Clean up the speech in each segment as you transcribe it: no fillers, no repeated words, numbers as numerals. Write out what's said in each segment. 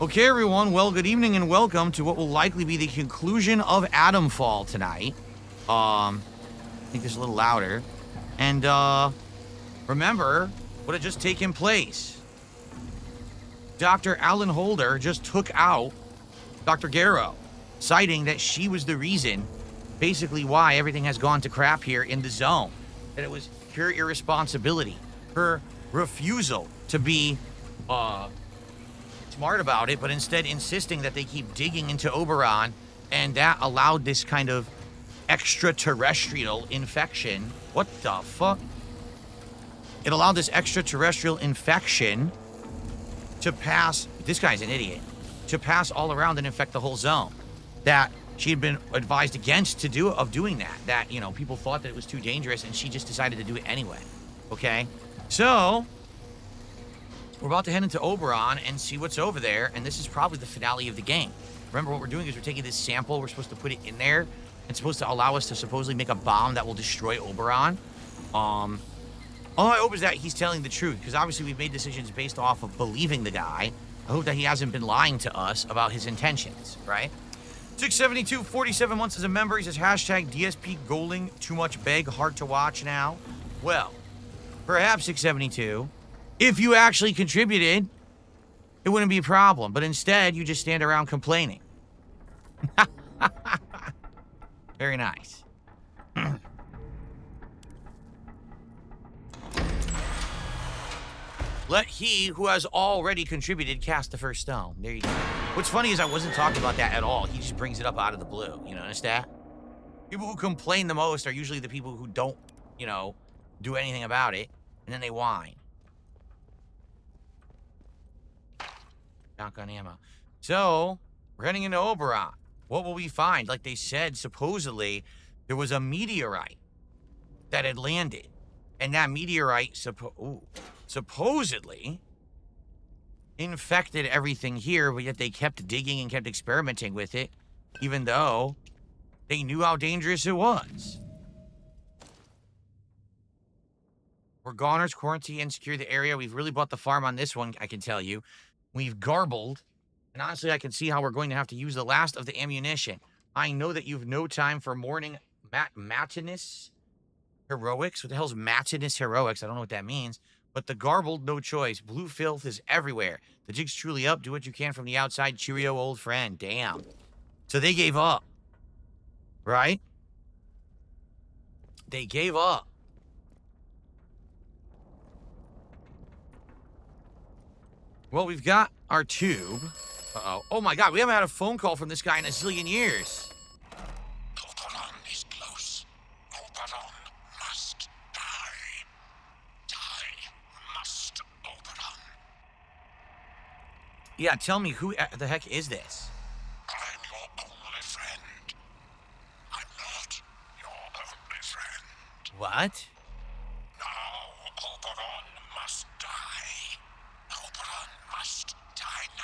Okay, everyone. Well, good evening and welcome to what will likely be the conclusion of Atomfall tonight. Make this a little louder. And, remember what had just taken place. Dr. Alan Holder just took out Dr. Garrow, citing that she was the reason, basically why everything has gone to crap here in the zone. That it was pure irresponsibility. Her refusal to be, smart about it, but instead insisting that they keep digging into Oberon, and that allowed this kind of extraterrestrial infection. What the fuck? It allowed this extraterrestrial infection to pass, this guy's an idiot, to pass all around and infect the whole zone. That she had been advised against doing that. That, you know, people thought that it was too dangerous, and she just decided to do it anyway. Okay? So, we're about to head into Oberon and see what's over there, and this is probably the finale of the game. Remember, what we're doing is we're taking this sample, we're supposed to put it in there. It's supposed to allow us to supposedly make a bomb that will destroy Oberon. All I hope is that he's telling the truth, because obviously we've made decisions based off of believing the guy. I hope that he hasn't been lying to us about his intentions, right? 672, 47 months as a member. He says, hashtag DSPGaming, too much beg, hard to watch now. Well, perhaps 672. If you actually contributed, it wouldn't be a problem. But instead, you just stand around complaining. Very nice. Let he who has already contributed cast the first stone. There you go. What's funny is I wasn't talking about that at all. He just brings it up out of the blue. You notice that? People who complain the most are usually the people who don't, you know, do anything about it. And then they whine. Shotgun ammo. So, we're heading into Oberon. What will we find? Like they said, supposedly, there was a meteorite that had landed. And that meteorite supposedly infected everything here, but yet they kept digging and kept experimenting with it, even though they knew how dangerous it was. We're goners, quarantine, and secure the area. We've really bought the farm on this one, I can tell you. We've garbled, and honestly, I can see how we're going to have to use the last of the ammunition. I know that you've no time for morning matinous heroics. What the hell's matinous heroics? I don't know what that means. But the garbled, no choice. Blue filth is everywhere. The jig's truly up. Do what you can from the outside. Cheerio, old friend. Damn. So they gave up. Right? They gave up. Well, we've got our tube. Uh-oh. Oh my god, we haven't had a phone call from this guy in a zillion years. Oberon is close. Oberon must die. Die must, Oberon. Yeah, tell me, who the heck is this? I'm your only friend. I'm not your only friend. What? Now, Oberon must die. Oberon must die now.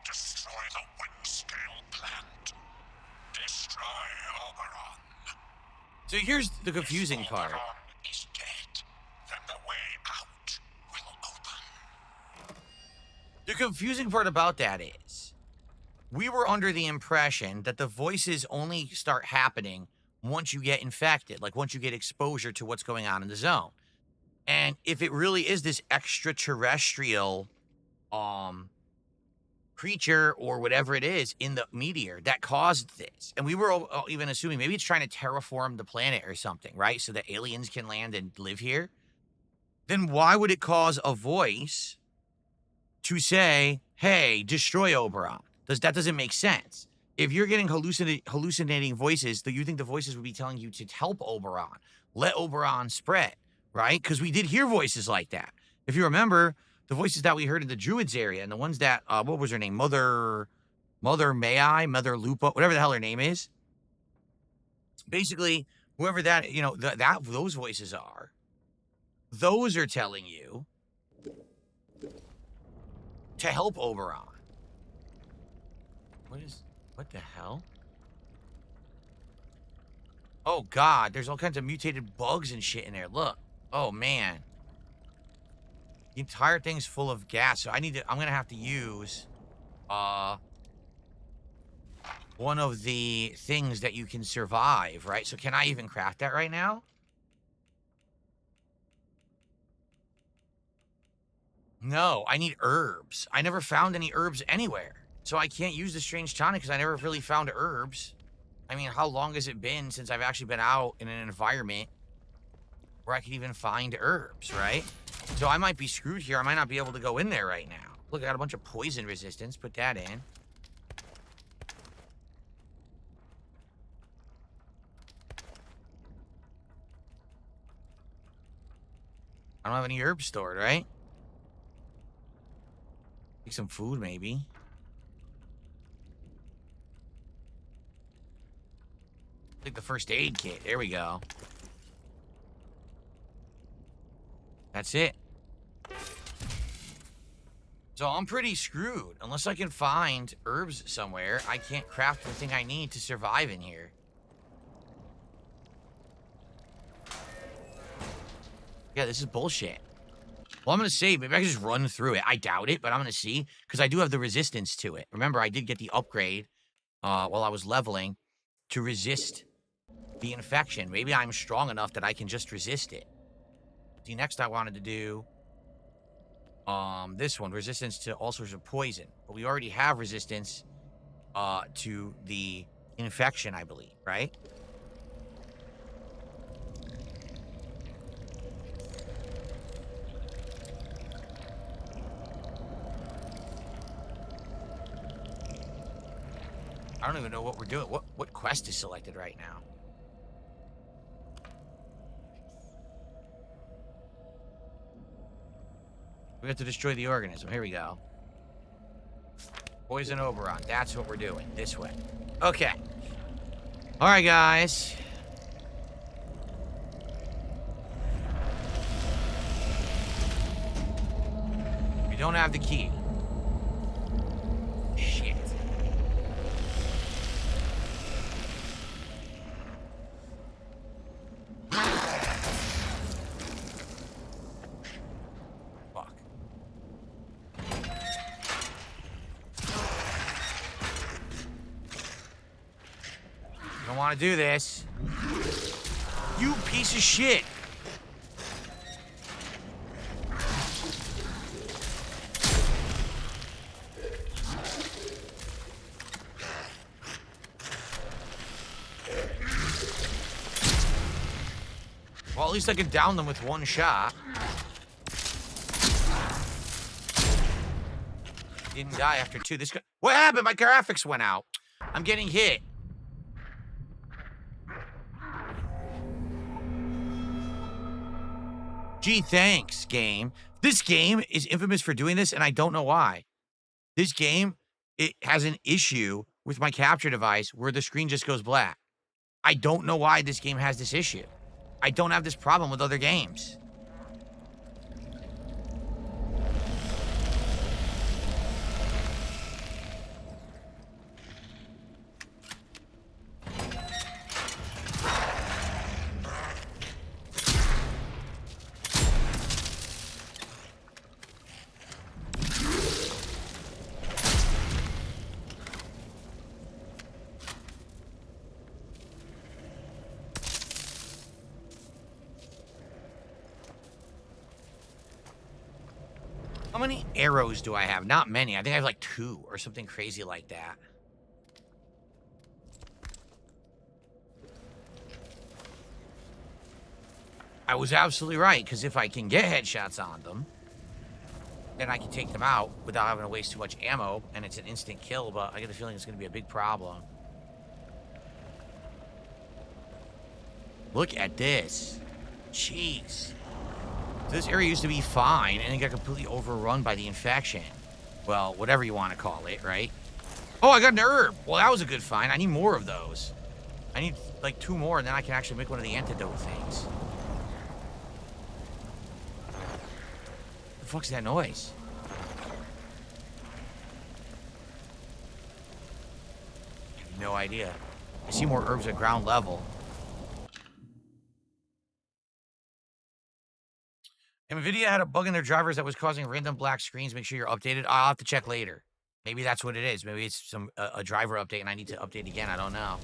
Destroy the wind-scale plant. Destroy Oberon. So here's the confusing part. Oberon is dead. Then the way out will open. The confusing part about that is, we were under the impression that the voices only start happening once you get infected, like once you get exposure to what's going on in the zone. And if it really is this extraterrestrial creature or whatever it is in the meteor that caused this, and we were even assuming maybe it's trying to terraform the planet or something, right? So that aliens can land and live here. Then why would it cause a voice to say, hey, destroy Oberon? That doesn't make sense. If you're getting hallucinating voices, do you think the voices would be telling you to help Oberon? Let Oberon spread, right? Because we did hear voices like that. If you remember, the voices that we heard in the Druids area and the ones that, what was her name? Mother Mai, Mother Lupa, whatever the hell her name is. Basically, whoever that, you know, those voices are, those are telling you to help Oberon. What the hell? Oh, God. There's all kinds of mutated bugs and shit in there. Look. Oh, man. The entire thing's full of gas, so I'm gonna have to use, one of the things that you can survive, right? So can I even craft that right now? No, I need herbs. I never found any herbs anywhere. So I can't use the strange tonic because I never really found herbs. I mean, how long has it been since I've actually been out in an environment where I could even find herbs, right? So I might be screwed here. I might not be able to go in there right now. Look, I got a bunch of poison resistance. Put that in. I don't have any herbs stored, right? Take some food, maybe. Take the first aid kit. There we go. That's it. So I'm pretty screwed. Unless I can find herbs somewhere, I can't craft the thing I need to survive in here. Yeah, this is bullshit. Well, I'm going to see. Maybe I can just run through it. I doubt it, but I'm going to see. Because I do have the resistance to it. Remember, I did get the upgrade while I was leveling to resist the infection. Maybe I'm strong enough that I can just resist it. See, next I wanted to do this one, resistance to all sorts of poison. But we already have resistance to the infection, I believe, right? I don't even know what we're doing. What quest is selected right now? We have to destroy the organism. Here we go. Poison Oberon. That's what we're doing. This way. Okay. All right, guys. We don't have the key. Shit. Fuck. You don't want to do this. You piece of shit. Well, at least I could down them with one shot. Didn't die after two. This guy. What happened? My graphics went out. I'm getting hit. Gee, thanks, game. This game is infamous for doing this, and I don't know why. This game, it has an issue with my capture device where the screen just goes black. I don't know why this game has this issue. I don't have this problem with other games. How many arrows do I have? Not many. I think I have like 2 or something crazy like that. I was absolutely right, because if I can get headshots on them, then I can take them out without having to waste too much ammo, and it's an instant kill, but I get the feeling it's going to be a big problem. Look at this. Jeez. This area used to be fine, and it got completely overrun by the infection. Well, whatever you want to call it, right? Oh, I got an herb. Well, that was a good find. I need more of those. I need, like, 2 more, and then I can actually make one of the antidote things. What the fuck's that noise? I have no idea. I see more herbs at ground level. NVIDIA had a bug in their drivers that was causing random black screens. Make sure you're updated. I'll have to check later. Maybe that's what it is. Maybe it's some a driver update and I need to update again. I don't know.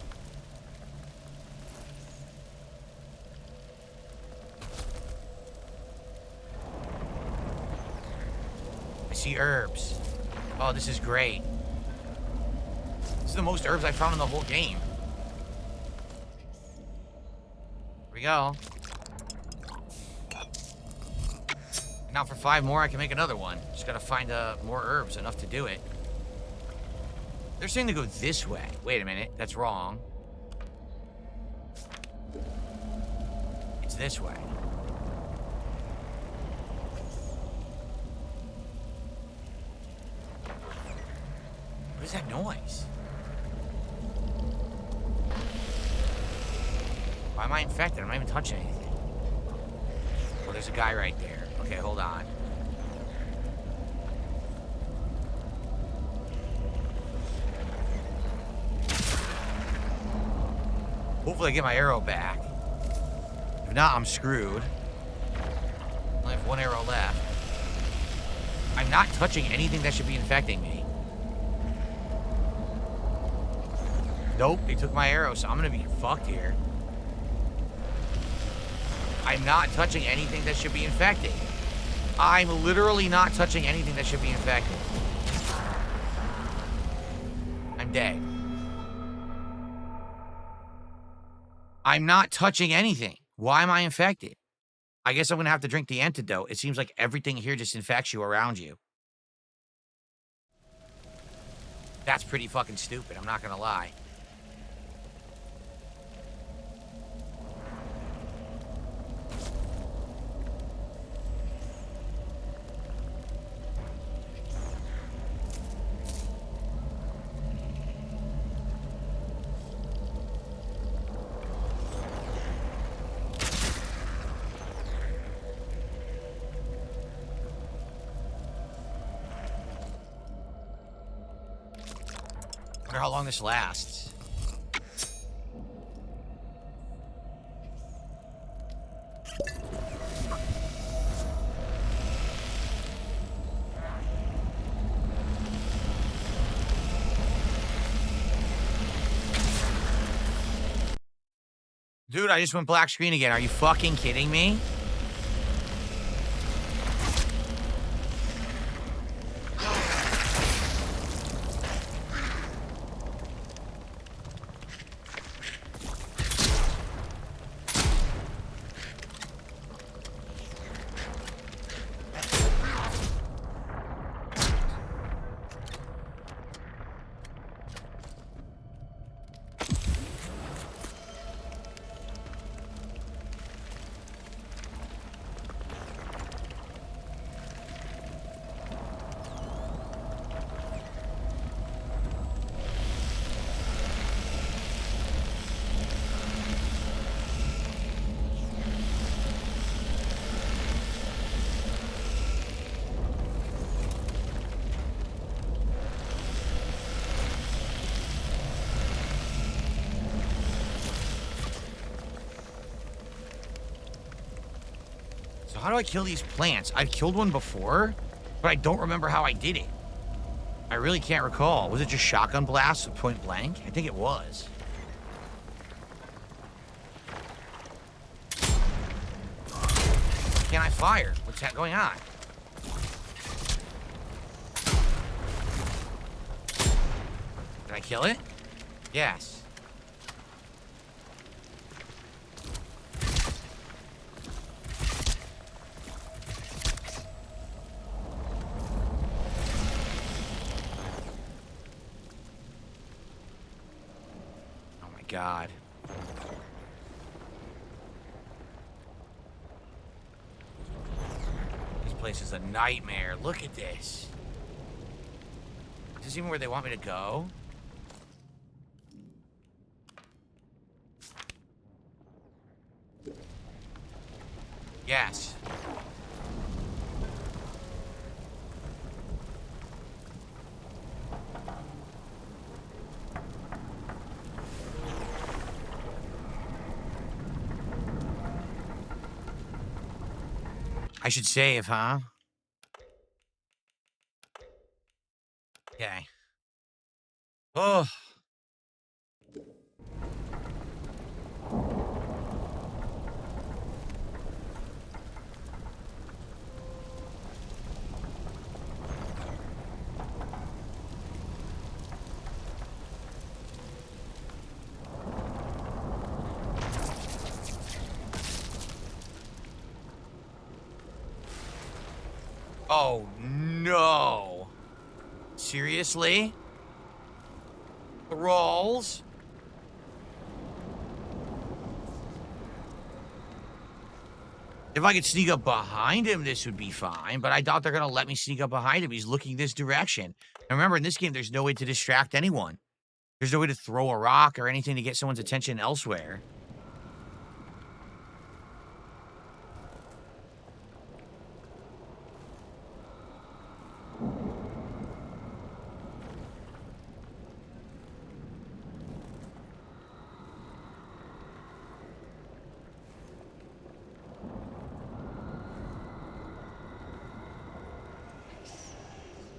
I see herbs. Oh, this is great. This is the most herbs I found in the whole game. Here we go. Now for 5 more, I can make another one. Just gotta find more herbs, enough to do it. They're saying to go this way. Wait a minute, that's wrong. It's this way. What is that noise? Why am I infected? I'm not even touching anything. Well, there's a guy right there. Okay, hold on. Hopefully I get my arrow back. If not, I'm screwed. I only have 1 arrow left. I'm not touching anything that should be infecting me. Nope, they took my arrow, so I'm gonna be fucked here. I'm not touching anything that should be infected. I'm literally not touching anything that should be infected. I'm dead. I'm not touching anything. Why am I infected? I guess I'm gonna have to drink the antidote. It seems like everything here just infects you around you. That's pretty fucking stupid, I'm not gonna lie. I wonder how long this lasts. Dude, I just went black screen again. Are you fucking kidding me? So how do I kill these plants? I've killed one before, but I don't remember how I did it. I really can't recall. Was it just shotgun blasts at point blank? I think it was. Can't I fire? What's that going on? Did I kill it? Yes. God. This place is a nightmare. Look at this. Is this even where they want me to go? Yes. I should save, huh? Okay. Oh. Oh, no. Seriously? The rolls? If I could sneak up behind him, this would be fine, but I doubt they're going to let me sneak up behind him. He's looking this direction. And remember, in this game, there's no way to distract anyone. There's no way to throw a rock or anything to get someone's attention elsewhere.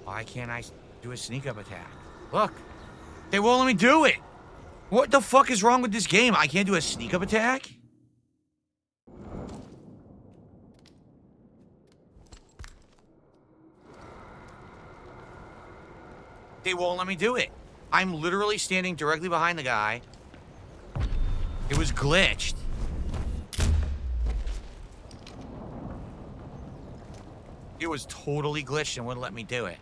Why can't I do a sneak up attack? Look, they won't let me do it. What the fuck is wrong with this game? I can't do a sneak up attack? They won't let me do it. I'm literally standing directly behind the guy. It was glitched. It was totally glitched and wouldn't let me do it.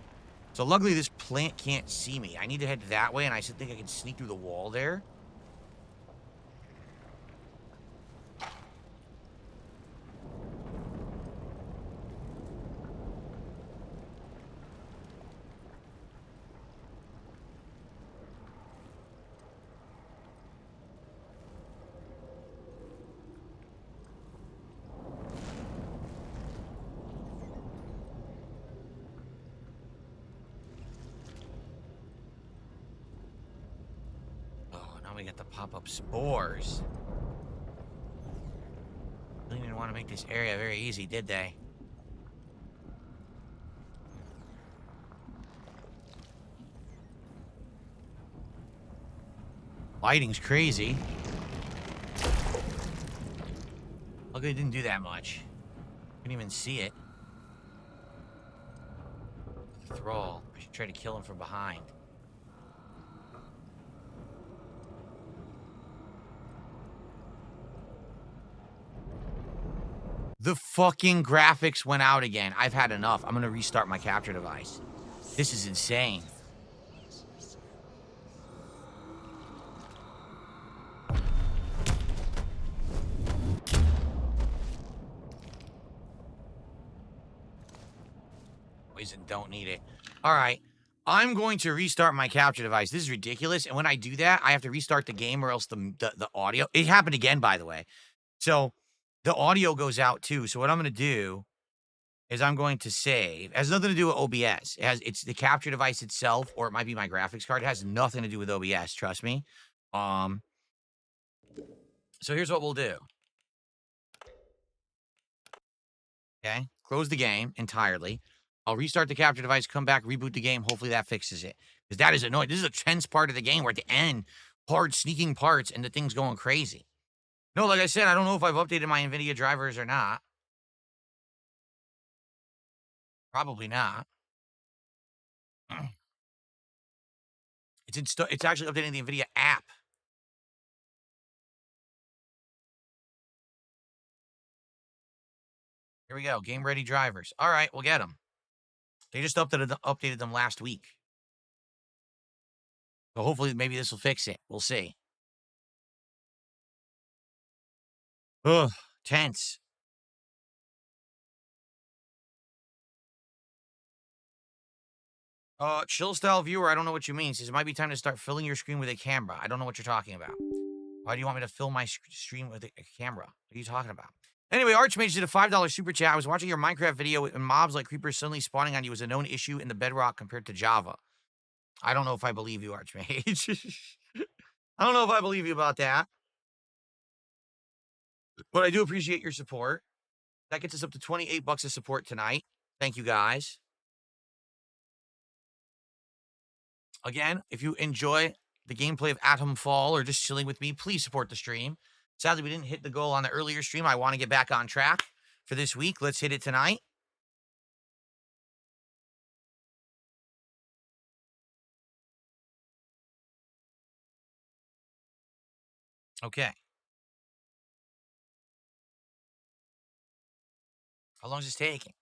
So luckily this plant can't see me. I need to head that way, and I should think I can sneak through the wall there. We got the pop-up spores. They didn't want to make this area very easy, did they? Lighting's crazy. Luckily, it didn't do that much. Couldn't even see it. The thrall. I should try to kill him from behind. The fucking graphics went out again. I've had enough. I'm gonna restart my capture device. This is insane. Poison, don't need it. All right. I'm going to restart my capture device. This is ridiculous. And when I do that, I have to restart the game or else the audio. It happened again, by the way. So the audio goes out too. So what I'm going to do is I'm going to save. It has nothing to do with OBS. It's the capture device itself, or it might be my graphics card. It has nothing to do with OBS, trust me. So here's what we'll do. Okay, close the game entirely. I'll restart the capture device, come back, reboot the game. Hopefully that fixes it. Because that is annoying. This is a tense part of the game where at the end, hard sneaking parts and the thing's going crazy. No, like I said, I don't know if I've updated my NVIDIA drivers or not. Probably not. It's actually updating the NVIDIA app. Here we go. Game ready drivers. All right, we'll get them. They just updated them last week. So hopefully maybe this will fix it. We'll see. Ugh, tense. Chill style viewer, I don't know what you mean. Says it might be time to start filling your screen with a camera. I don't know what you're talking about. Why do you want me to fill my stream with a camera? What are you talking about? Anyway, Archmage did a $5 super chat. I was watching your Minecraft video and mobs like creepers suddenly spawning on you is a known issue in the bedrock compared to Java. I don't know if I believe you, Archmage. I don't know if I believe you about that. But I do appreciate your support. That gets us up to 28 bucks of support tonight. Thank you, guys. Again, if you enjoy the gameplay of Atomfall or just chilling with me, please support the stream. Sadly, we didn't hit the goal on the earlier stream. I want to get back on track for this week. Let's hit it tonight. Okay. How long is this taking?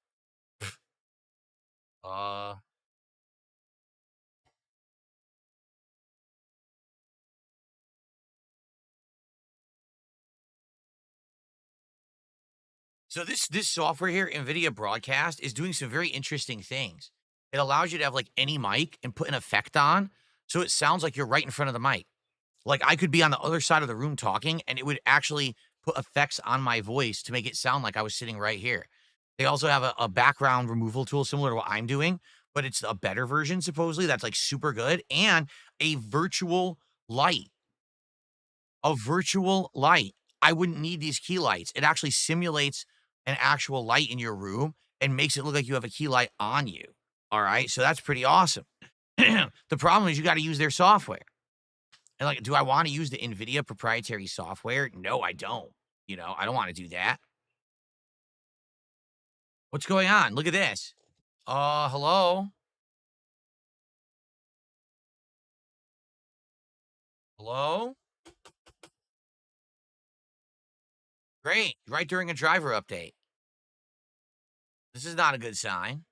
So this software here, NVIDIA Broadcast, is doing some very interesting things. It allows you to have like any mic and put an effect on, so it sounds like you're right in front of the mic. Like I could be on the other side of the room talking, and it would actually put effects on my voice to make it sound like I was sitting right here. They also have a background removal tool similar to what I'm doing, but it's a better version supposedly that's like super good, and a virtual light. A virtual light. I wouldn't need these key lights. It actually simulates an actual light in your room and makes it look like you have a key light on you. All right. So that's pretty awesome. The problem is you got to use their software. And like, do I want to use the NVIDIA proprietary software? No, I don't. You know, I don't want to do that. What's going on? Look at this. Hello? Hello? Great. Right during a driver update. This is not a good sign.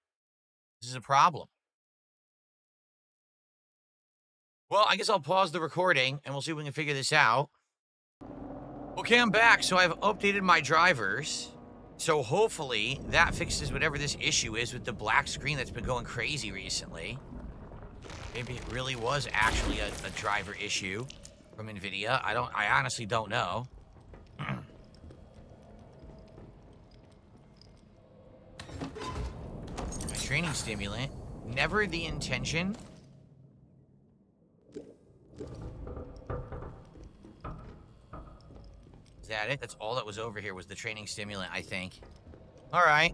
This is a problem. Well, I guess I'll pause the recording and we'll see if we can figure this out. Okay, I'm back. So I've updated my drivers. So hopefully that fixes whatever this issue is with the black screen that's been going crazy recently. Maybe it really was actually a driver issue from NVIDIA. I honestly don't know. My training stimulant, never the intention. Is that it? That's all that was over here was the training stimulant, I think. All right.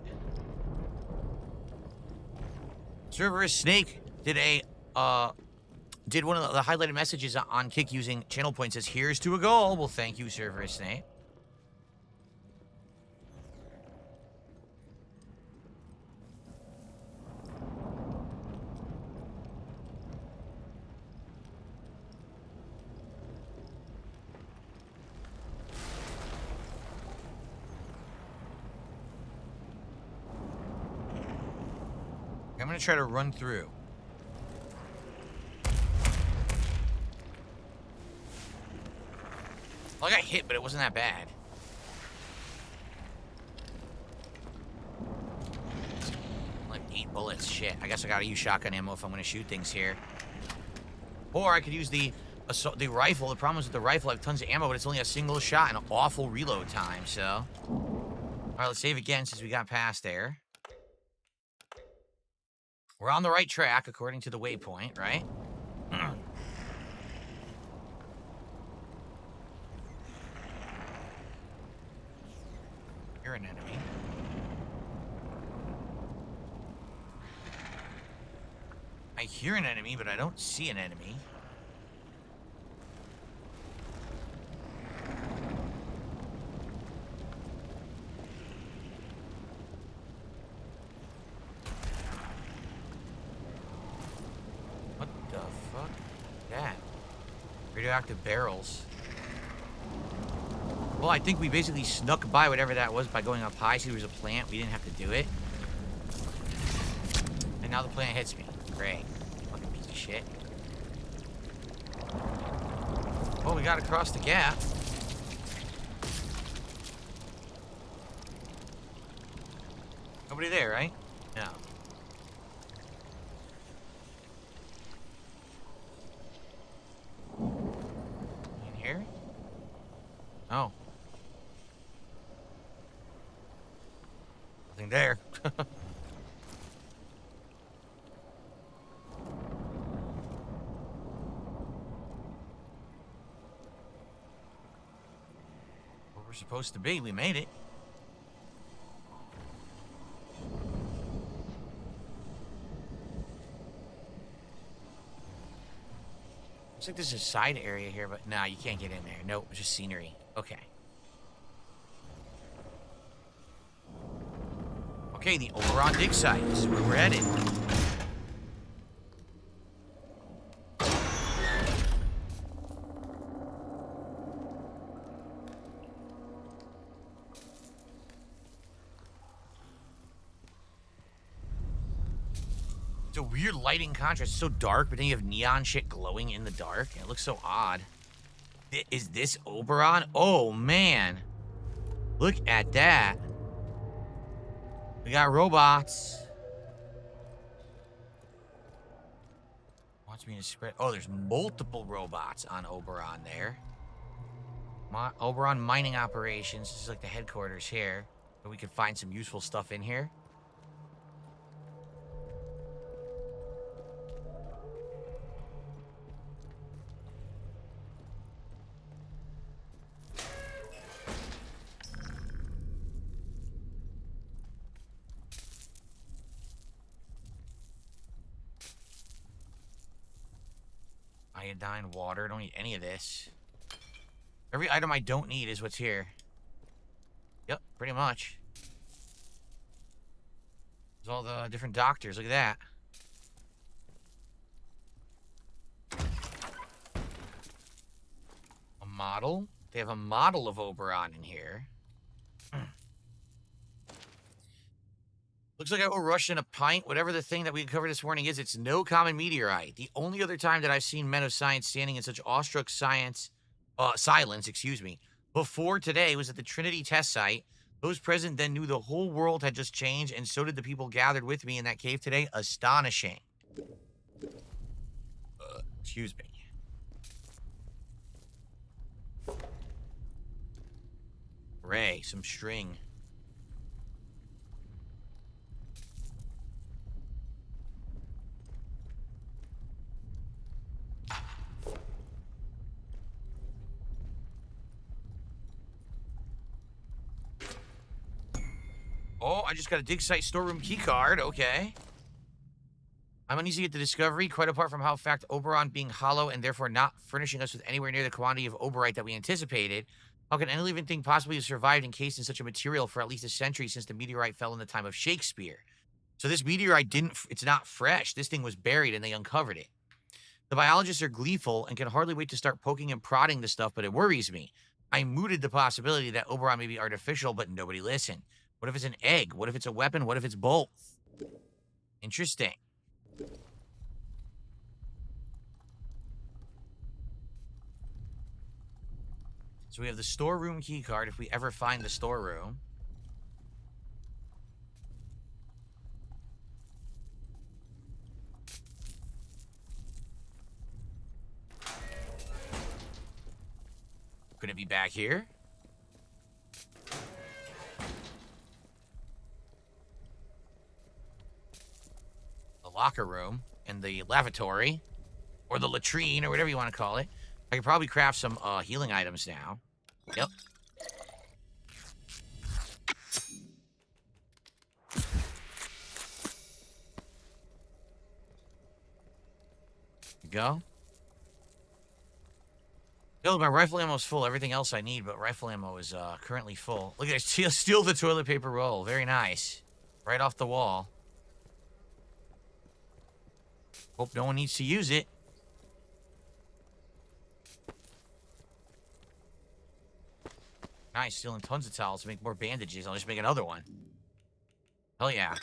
Cerberus Snake did one of the highlighted messages on Kick using channel point. Says, here's to a goal. Well, thank you, Cerberus Snake. I'm gonna try to run through. Well, I got hit, but it wasn't that bad. Like 8 bullets. Shit. I guess I gotta use shotgun ammo if I'm gonna shoot things here. Or I could use the rifle. The problem is with the rifle, I have tons of ammo, but it's only a single shot and an awful reload time, so. Alright, let's save again since we got past there. We're on the right track, according to the waypoint, right? You're an enemy. I hear an enemy, but I don't see an enemy. What the fuck? That? Radioactive barrels. Well, I think we basically snuck by whatever that was by going up high. See, there was a plant. We didn't have to do it. And now the plant hits me. Great. Fucking piece of shit. Oh, we gotta cross the gap. Nobody there, right? No. In here? Oh. Nothing there. Where we're supposed to be, we made it. Looks like there's a side area here, but nah, you can't get in there. Nope, it's just scenery. Okay. Okay, the Oberon dig site. This is where we're headed. It's a weird lighting contrast. It's so dark, but then you have neon shit glowing in the dark. It looks so odd. Is this Oberon? Oh, man. Look at that. We got robots. Wants me to spread. Oh, there's multiple robots on Oberon there. Oberon mining operations. This is like the headquarters here. So we could find some useful stuff in here. Iodine, water. Don't need any of this. Every item I don't need is what's here. Yep, pretty much. There's all the different doctors. Look at that. A model. They have a model of Oberon in here. Looks like I will rush in a pint. Whatever the thing that we covered this morning is, it's no common meteorite. The only other time that I've seen men of science standing in such awestruck silence, before today was at the Trinity test site. Those present then knew the whole world had just changed, and so did the people gathered with me in that cave today. Astonishing. Excuse me. Ray, some string. Oh, I just got a dig site storeroom keycard. Okay. I'm uneasy at the discovery, quite apart from how fact Oberon being hollow and therefore not furnishing us with anywhere near the quantity of oberite that we anticipated. How can any living thing possibly have survived encased in such a material for at least a century since the meteorite fell in the time of Shakespeare? So this meteorite it's not fresh. This thing was buried and they uncovered it. The biologists are gleeful and can hardly wait to start poking and prodding the stuff, but it worries me. I mooted the possibility that Oberon may be artificial, but nobody listened. What if it's an egg? What if it's a weapon? What if it's both? Interesting. So we have the storeroom keycard if we ever find the storeroom. Could it be back here? Locker room and the lavatory or the latrine or whatever you want to call it. I could probably craft some healing items now. Yep. Go. Yo, my rifle ammo is full. Everything else I need, but rifle ammo is currently full. Look at it. Steal the toilet paper roll. Very nice. Right off the wall. Hope no one needs to use it. Nice, stealing tons of towels to make more bandages. I'll just make another one. Hell yeah.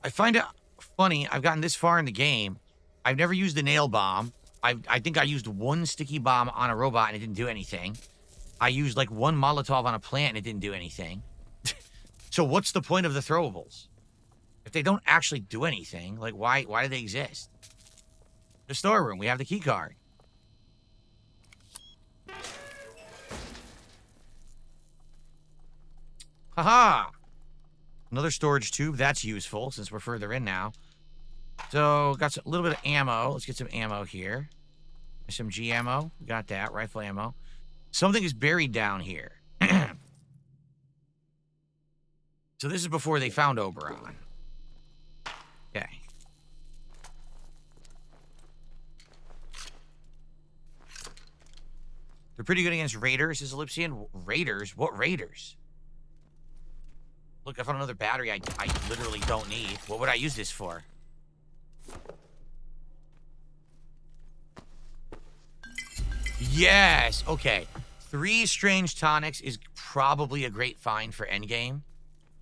I find it funny, I've gotten this far in the game. I've never used a nail bomb. I think I used one sticky bomb on a robot and it didn't do anything. I used like one Molotov on a plant and it didn't do anything. So what's the point of the throwables? If they don't actually do anything, like why do they exist? The storeroom, we have the key card. Haha! Another storage tube, that's useful since we're further in now. So, got a little bit of ammo. Let's get some ammo here. SMG ammo, got that, rifle ammo. Something is buried down here. So this is before they found Oberon. Okay. They're pretty good against raiders, says Ellipsian. Raiders? What raiders? Look, I found another battery I literally don't need. What would I use this for? Yes! Okay. 3 strange tonics is probably a great find for endgame.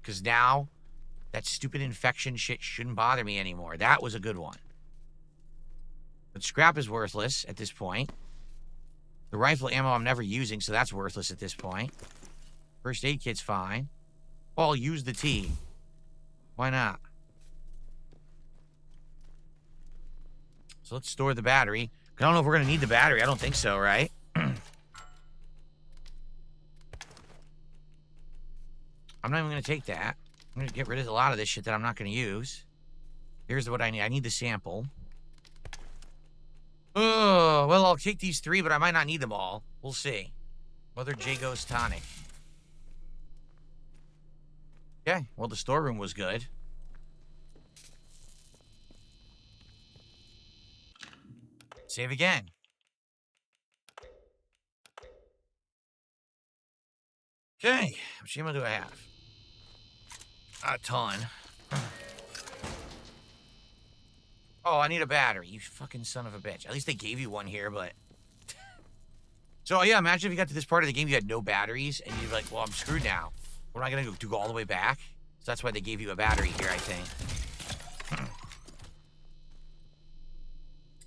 Because now, that stupid infection shit shouldn't bother me anymore. That was a good one. But scrap is worthless at this point. The rifle ammo I'm never using, so that's worthless at this point. First aid kit's fine. Oh, I'll use the tea. Why not? So let's store the battery. I don't know if we're going to need the battery. I don't think so, right? I'm not even going to take that. I'm going to get rid of a lot of this shit that I'm not going to use. Here's what I need. I need the sample. Oh, well, I'll take these 3, but I might not need them all. We'll see. Mother Jago's tonic. Okay, well, the storeroom was good. Save again. Okay, how much ammo do I have? A ton. Oh, I need a battery. You fucking son of a bitch. At least they gave you one here, but... So, yeah, imagine if you got to this part of the game, you had no batteries, and you're like, well, I'm screwed now. What am I going to go all the way back? So that's why they gave you a battery here, I think.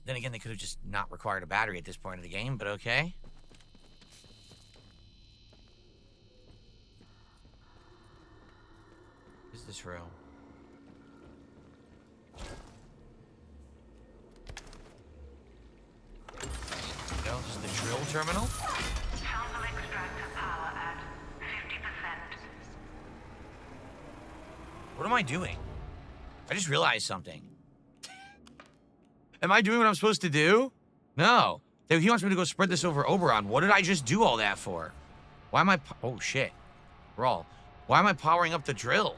Then again, they could have just not required a battery at this point of the game, but okay. What is this room? No, this is the drill terminal. Sample extractor power at 50%. What am I doing? I just realized something. Am I doing what I'm supposed to do? No. He wants me to go spread this over Oberon. What did I just do all that for? Why am I... Oh, shit. Brawl. Why am I powering up the drill?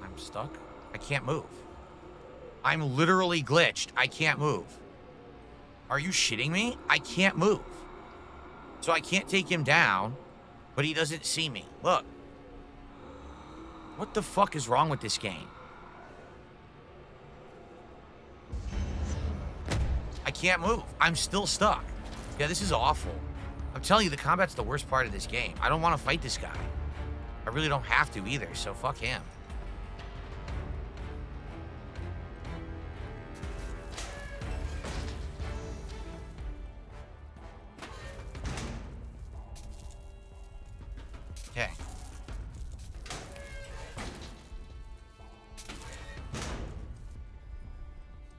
I'm stuck. I can't move. I'm literally glitched. I can't move. Are you shitting me? I can't move. So I can't take him down, but he doesn't see me. Look. What the fuck is wrong with this game? I can't move. I'm still stuck. Yeah, this is awful. I'm telling you, the combat's the worst part of this game. I don't want to fight this guy. I really don't have to either, so fuck him. Okay.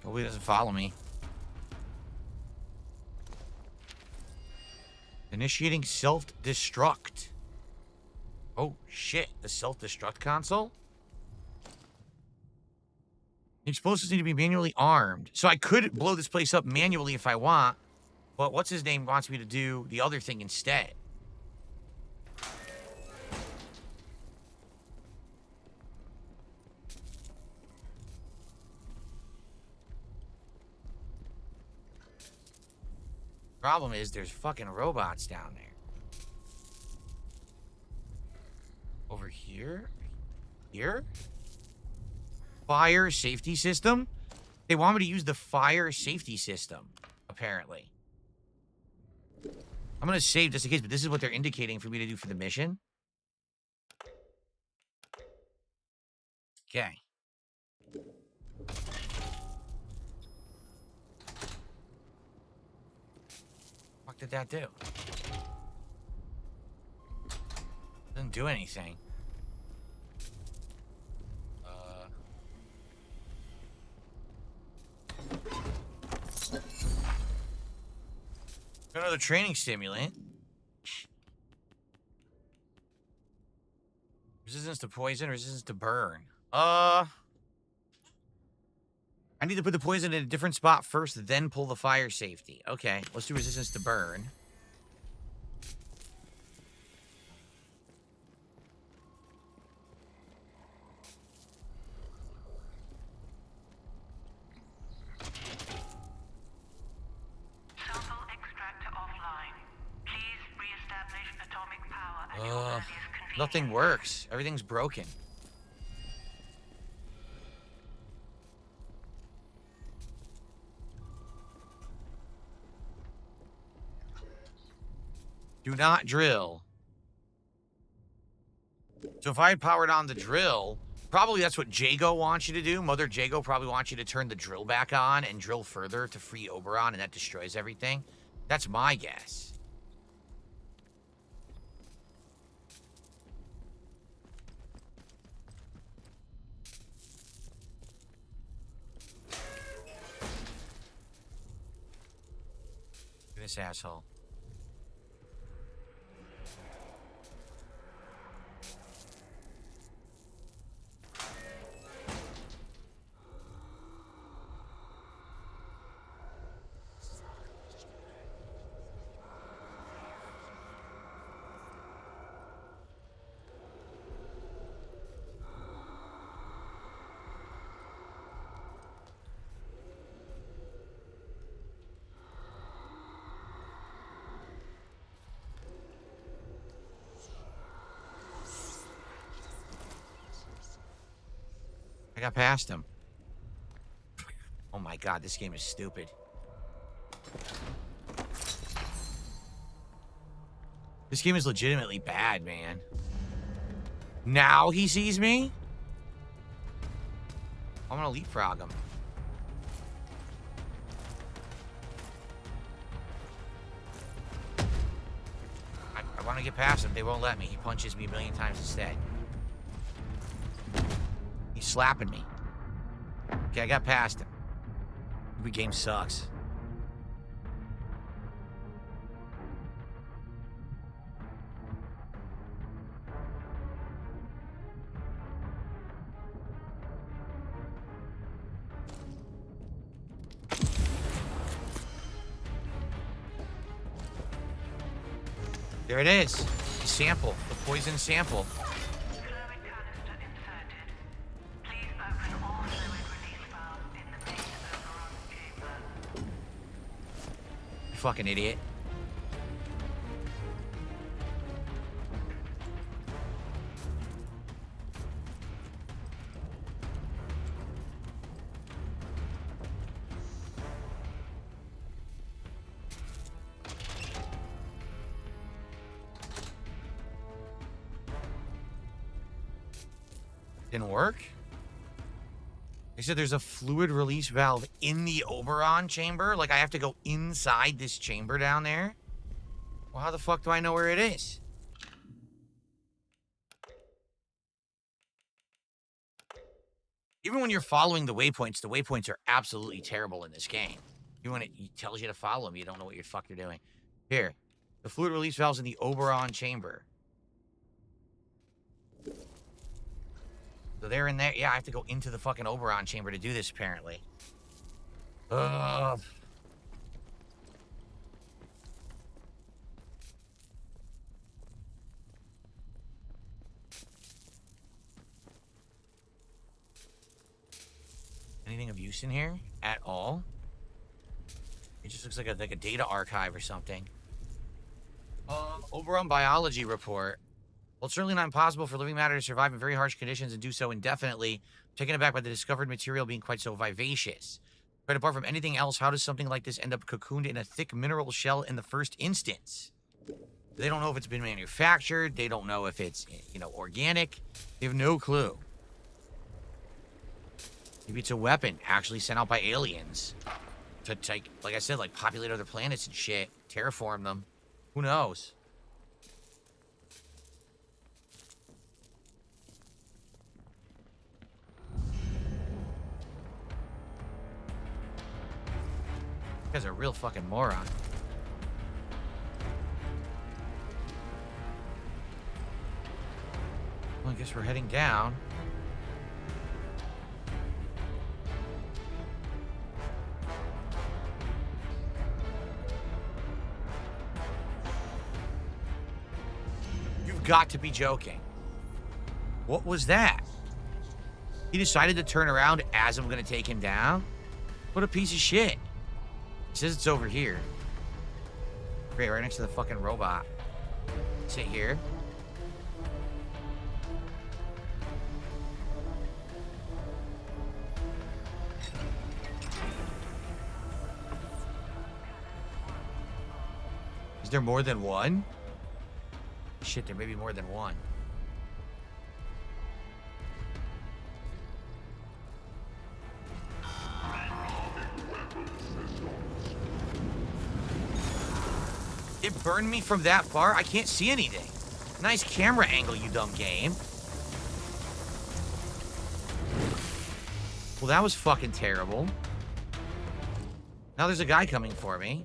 Hopefully he doesn't follow me. Initiating self-destruct. Oh, shit. The self-destruct console? The explosives need to be manually armed. So I could blow this place up manually if I want, but what's-his-name wants me to do the other thing instead. Problem is, there's fucking robots down there. Over here? Here? Fire safety system? They want me to use the fire safety system, apparently. I'm gonna save just in case, but this is what they're indicating for me to do for the mission. Okay. What did that do? Didn't do anything. Another training stimulant. Resistance to poison, resistance to burn. I need to put the poison in a different spot first, then pull the fire safety. Okay, let's do resistance to burn. Sample extractor offline. Please re-establish atomic power at your earliest convenience. Nothing works. Everything's broken. Do not drill. So if I had powered on the drill, probably that's what Jago wants you to do. Mother Jago probably wants you to turn the drill back on and drill further to free Oberon, and that destroys everything. That's my guess. This asshole. I got past him. Oh my god, this game is stupid. This game is legitimately bad, man. Now he sees me? I'm gonna leapfrog him. I want to get past him. They won't let me. He punches me a million times instead. He's slapping me. Okay, I got past him. The game sucks. There it is. The sample. The poison sample. Fluid canister inserted. Please open all fluid release valves in the main Oberon chamber. You fucking idiot. Didn't work? They said there's a fluid release valve in the Oberon chamber. Like, I have to go inside this chamber down there? Well, how the fuck do I know where it is? Even when you're following the waypoints are absolutely terrible in this game. Even when it tells you to follow them, you don't know what the fuck you're doing. Here. The fluid release valve's in the Oberon chamber. So they're in there. Yeah, I have to go into the fucking Oberon chamber to do this, apparently. Ugh. Anything of use in here at all? It just looks like a data archive or something. Oberon biology report. Well, it's certainly not impossible for living matter to survive in very harsh conditions and do so indefinitely. I'm taken aback by the discovered material being quite so vivacious. But apart from anything else, how does something like this end up cocooned in a thick mineral shell in the first instance? They don't know if it's been manufactured. They don't know if it's, organic. They have no clue. Maybe it's a weapon actually sent out by aliens to take, like I said, populate other planets and shit. Terraform them. Who knows? This guy's a real fucking moron. guess we're heading down. You've got to be joking. What was that? He decided to turn around as I'm gonna take him down? What a piece of shit. He says it's over here. Great, right next to the fucking robot. Sit here. Is there more than one? Shit, there may be more than one. It burned me from that far? I can't see anything. Nice camera angle, you dumb game. Well, that was fucking terrible. Now there's a guy coming for me.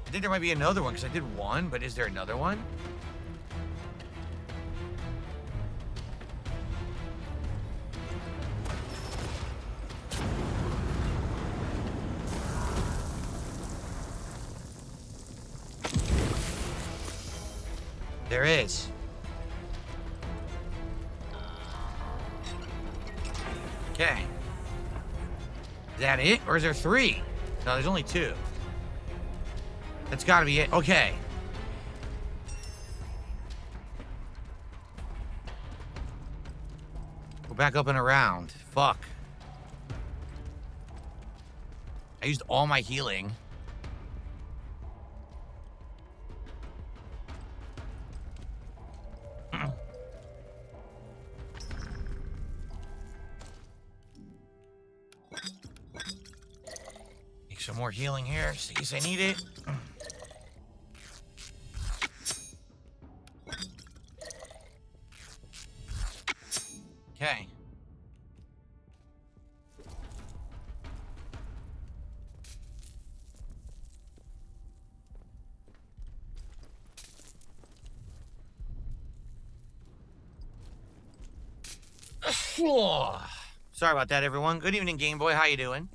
I think there might be another one, because I did one, but is there another one? There is. Okay. Is that it? Or is there three? No, there's only two. That's gotta be it. Okay. Go back up and around. Fuck. I used all my healing. Make some more healing here, just in case I need it. Okay. Sorry about that, everyone. Good evening, Game Boy. How you doing?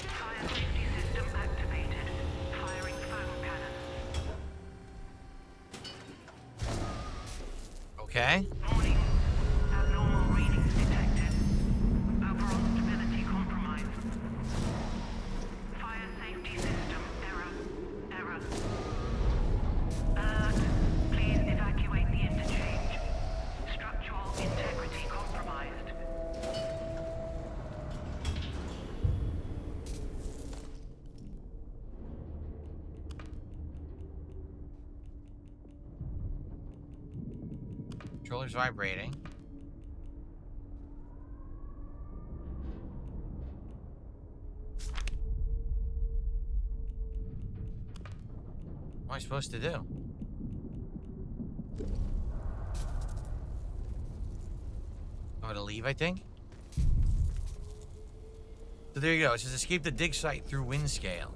Fire safety system activated. Firing foam cannons. Okay. Warning. Abnormal readings detected. Overall stability compromised. Fire safety system error. Alert. Please evacuate the interchange. Structural integrity compromised. Controller's vibrating. What am I supposed to do? I'm gonna leave, I think. So there you go. It says escape the dig site through wind scale.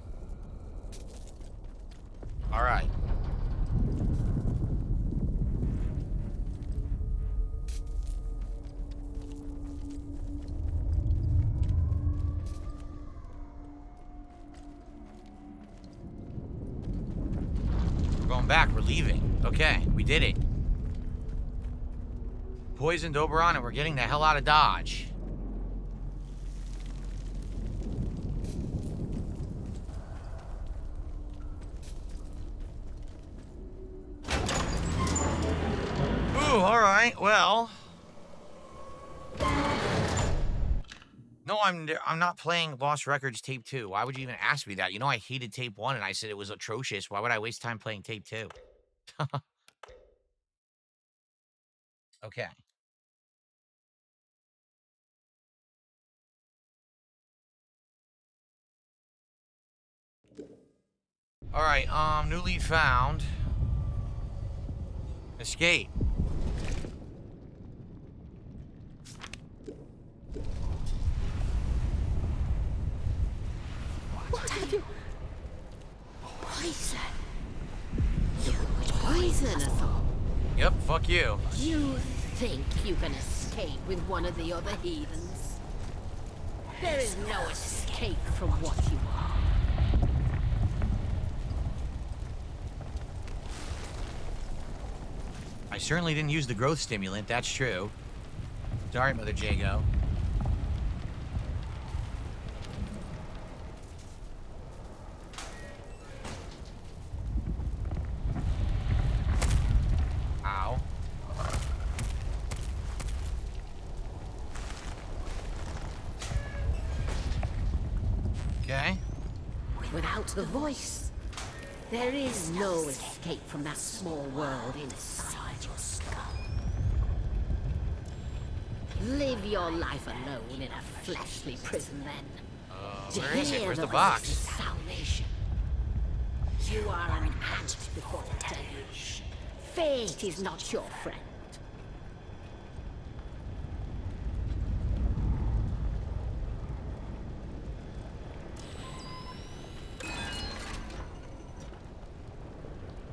All right. We're going back. We're leaving. Okay, we did it. Poisoned Oberon, and we're getting the hell out of Dodge. Ooh, all right. Well, No, I'm not playing Lost Records Tape 2. Why would you even ask me that? You know I hated Tape 1 and I said it was atrocious. Why would I waste time playing Tape 2? Okay. All right, new lead found. Escape. What have you? Poison. You poison us all. Yep, fuck you. You think you can escape with one of the other heathens? There is no escape from what you are. I certainly didn't use the growth stimulant, that's true. Sorry, Mother Jago. Ow. Okay. Without the voice, there is no escape from that small world inside your skull. Live your life alone in a fleshly prison then. Where is it? Hear Where's the voice box? of salvation. You are an ant before the deluge. Fate is not your friend.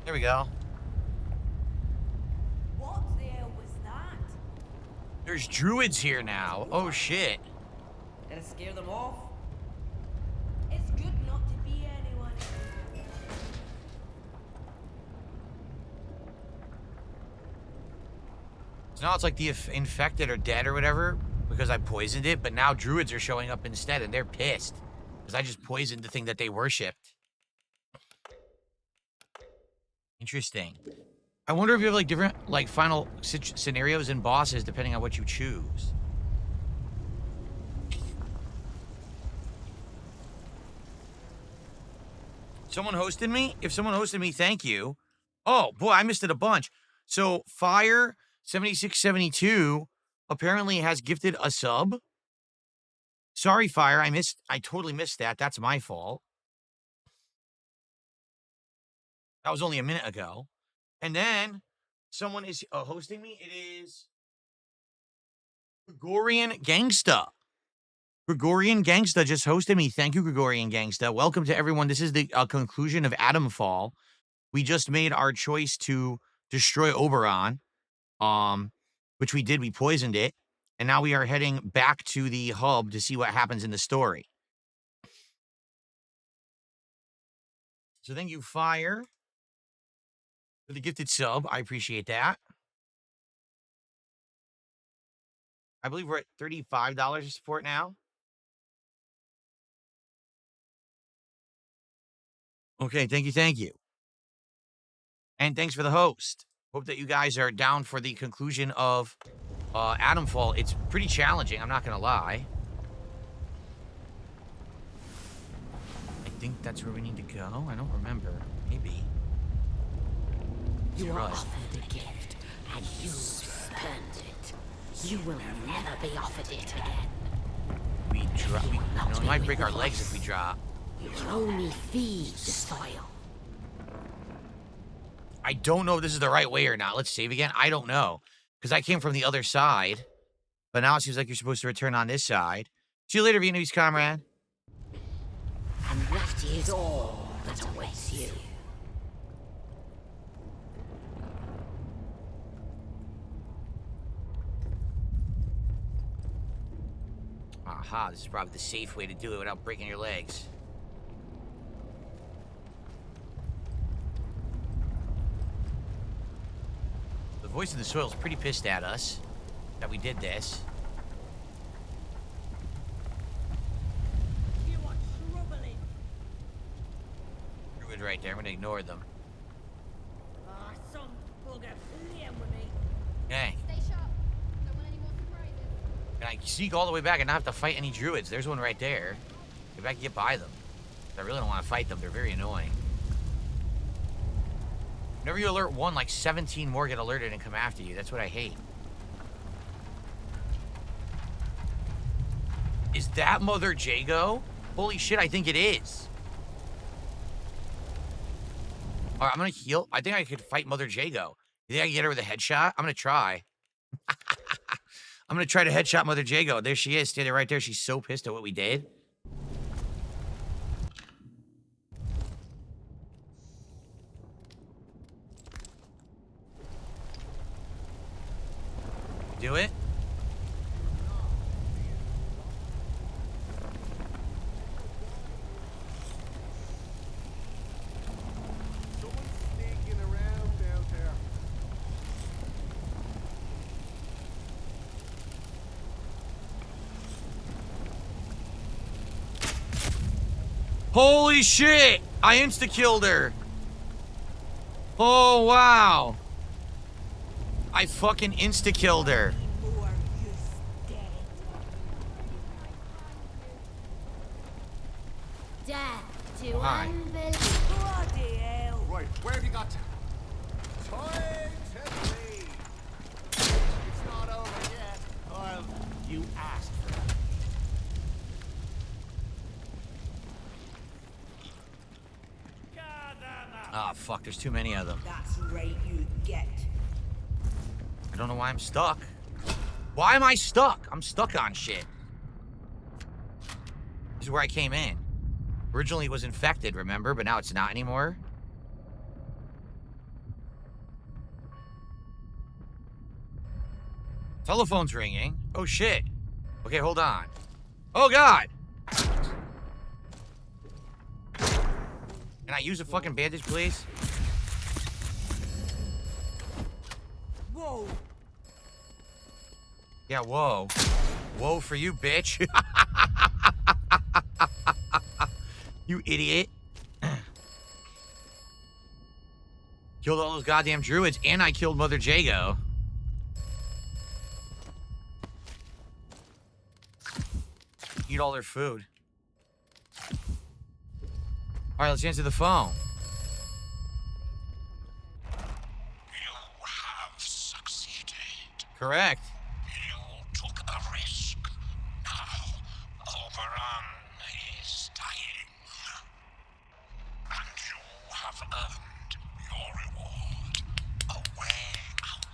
There we go. What the hell was that? There's druids here now. Oh shit. Did I scare them off? It's good not to be anyone. So now it's like the infected are dead or whatever because I poisoned it, but now druids are showing up instead and they're pissed because I just poisoned the thing that they worshipped. Interesting. I wonder if you have like different like final scenarios and bosses depending on what you choose. Someone hosted me? If someone hosted me, thank you. Oh, boy, I missed it a bunch. So, Fire7672 apparently has gifted a sub. Sorry, Fire, I totally missed that. That's my fault. That was only a minute ago. And then someone is hosting me. It is Gregorian Gangsta. Gregorian Gangsta just hosted me. Thank you, Gregorian Gangsta. Welcome to everyone. This is the conclusion of Atomfall. We just made our choice to destroy Oberon, which we did. We poisoned it. And now we are heading back to the hub to see what happens in the story. So thank you, Fire, for the gifted sub. I appreciate that. I believe we're at $35 of support now. Okay, thank you, thank you. And thanks for the host. Hope that you guys are down for the conclusion of Atomfall. It's pretty challenging, I'm not going to lie. I think that's where we need to go. I don't remember. Maybe. You are Right. offered a gift, and you spurned it. You will never be offered it again. We drop. We might break our legs if we drop. You can only feed the soil. I don't know if this is the right way or not. Let's save again. I don't know. Because I came from the other side. But now it seems like you're supposed to return on this side. See you later, Vietnamese comrade. And that is all that awaits you. Aha, this is probably the safe way to do it without breaking your legs. The voice of the soil is pretty pissed at us that we did this. You are troubling. Druid right there. I'm going to ignore them. Ah, some bugger playing with me. Okay. Stay sharp. Don't want any more surprises. And I sneak all the way back and not have to fight any druids. There's one right there. Get back and get by them. I really don't want to fight them. They're very annoying. Whenever you alert one, like 17 more get alerted and come after you. That's what I hate. Is that Mother Jago? Holy shit, I think it is. All right, I'm going to heal. I think I could fight Mother Jago. You think I can get her with a headshot? I'm going to try. I'm going to try to headshot Mother Jago. There she is, standing right there. She's so pissed at what we did. Do it. Someone's sneaking around out there. Holy shit! I insta-killed her. Oh, wow. I fucking insta-killed her. Who are you dead? Death to Hi. unbelief. Bloody hell. Right, where have you got to? Time to leave. It's not over yet. Well, you asked for it. Ah, fuck, there's too many of them. That's right, you get. I don't know why I'm stuck. Why am I stuck? I'm stuck on shit. This is where I came in. Originally it was infected, remember? But now it's not anymore. Telephone's ringing. Oh, shit. Okay, hold on. Oh, God. Can I use a fucking bandage, please? Whoa. Yeah, whoa. Whoa for you, bitch. You idiot. Killed all those goddamn druids, and I killed Mother Jago. Eat all their food. All right, let's answer the phone. You have succeeded. Correct. You took a risk. Now, Oberon is dying. And you have earned your reward. A way out.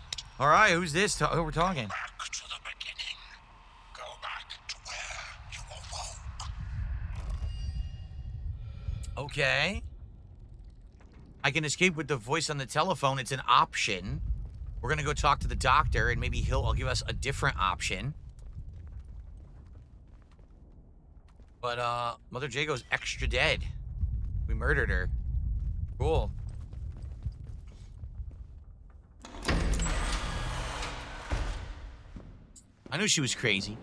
All right, who's this? Who we're talking? Back to the beginning. Go back to where you awoke. Okay. I can escape with the voice on the telephone. It's an option. We're gonna go talk to the doctor, and maybe he'll give us a different option. But Mother Jago's extra dead. We murdered her. Cool. I knew she was crazy.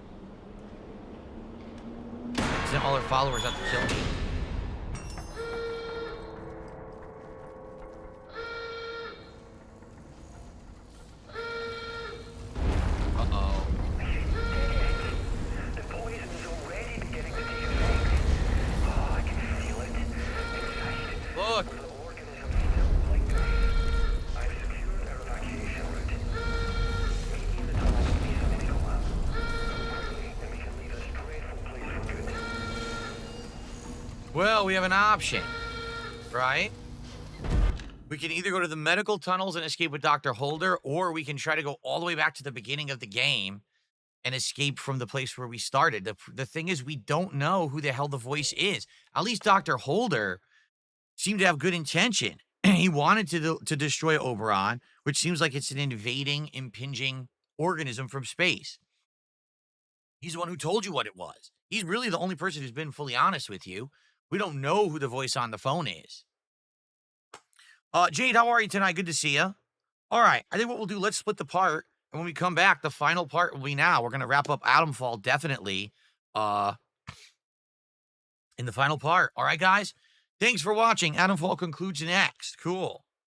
Sent all her followers out to kill me. Uh-oh. The poison's already beginning to take effect. Oh, I can feel it inside. Look. The organism still lingering. I've secured our evacuation route. Maybe in the tunnel will be something to go up. Then we can leave this dreadful place for good. Well, we have an option, right? We can either go to the medical tunnels and escape with Dr. Holder, or we can try to go all the way back to the beginning of the game and escape from the place where we started. The thing is, we don't know who the hell the voice is. At least Dr. Holder seemed to have good intention. He wanted to destroy Oberon, which seems like it's an invading, impinging organism from space. He's the one who told you what it was. He's really the only person who's been fully honest with you. We don't know who the voice on the phone is. Jade, how are you tonight? Good to see you. All right, I think what we'll do, let's split the part. And when we come back, the final part will be now. We're going to wrap up Atomfall, definitely, in the final part. All right, guys? Thanks for watching. Atomfall concludes next. Cool.